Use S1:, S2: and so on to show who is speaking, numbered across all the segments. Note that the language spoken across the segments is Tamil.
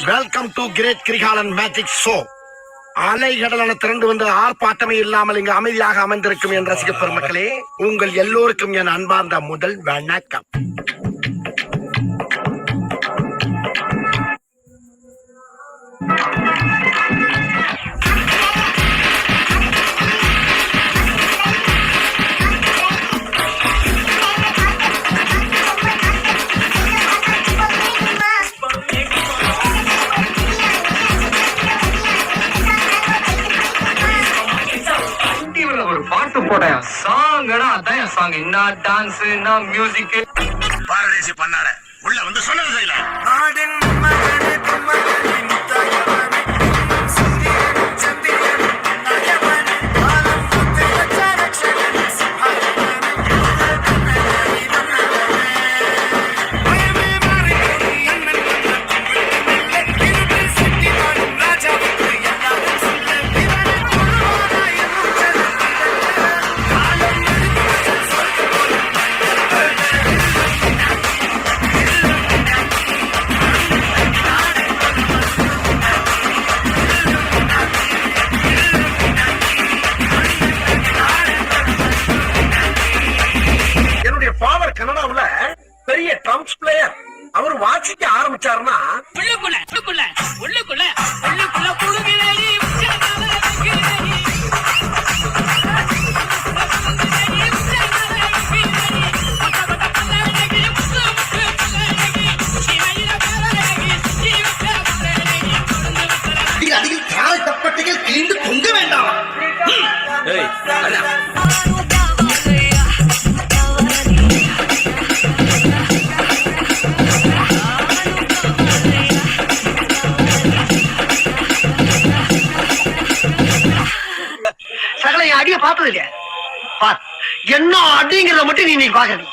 S1: Welcome to great Kirikalan magic show. அலைகடலான திரண்டு வந்து ஆர்ப்பாட்டமே இல்லாமல் இங்கு அமைதியாக அமர்ந்திருக்கும் என் ரசிக பெருமக்களே, உங்கள் எல்லோருக்கும் என் அன்பார்ந்த முதல் வணக்கம்.
S2: பாட்டு போட்டேன் சாங்கடா, அதான் சாங். என்ன டான்ஸ், என்ன மியூசிக்.
S3: பாரதேசி பண்ணார உள்ள வந்து சொன்னது செய்யல. கனடாவுல பெரிய ட்ரம்ஸ் பிளேயர். அவர் வாசிக்க ஆரம்பிச்சாருன்னா அதில் காலை தப்பட்டைகள் கிழிந்து தொங்க வேண்டாம். அடிய பார்த்தது இல்லையா? என்ன அடிங்கிறத மட்டும் நீ பாக்கணும்.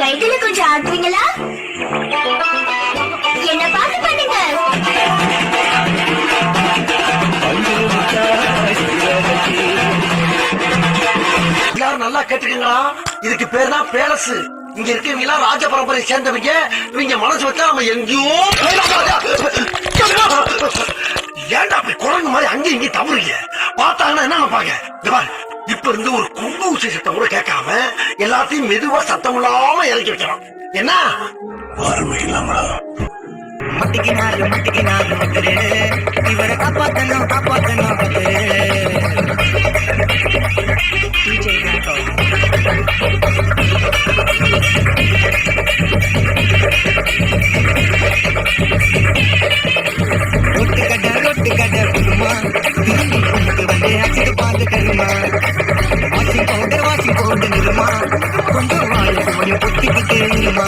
S4: கையில கொஞ்சம் ஆடுறீங்களா? என்ன பாட்டு பண்ணுங்க.
S1: எல்லாரும் நல்லா கேட்டுக்கீங்களா? இதுக்கு பேர் தான் பேலஸ். இங்க இருக்கவங்க ராஜ பரம்பரை சேர்ந்தவங்க. இவங்க மனசு வச்சா நம்ம எங்கேயோ ஏன்டா அப்படி குழந்தை மாதிரி அங்கேயும் இங்கேயும் தவறுங்க. பார்த்தாங்கன்னா என்ன நினைப்பாங்க? இப்ப இருந்து ஒரு கும்பு ஊசி சத்தம் கூட கேட்காம எல்லாத்தையும் மெதுவா சத்தம் இல்லாம இறக்கி வைக்கலாம். என்ன ஆரம்பிக்கலாங்களா?
S5: இவரை காப்பாத்தணும் ரொட்டு கடை குடுமா வந்து அச்சுட்டு பார்த்து தருமா. வாஷிங் பவுடர் நிறுமா, கொஞ்சம் வாழை பொத்திக்கிட்டு இருமா.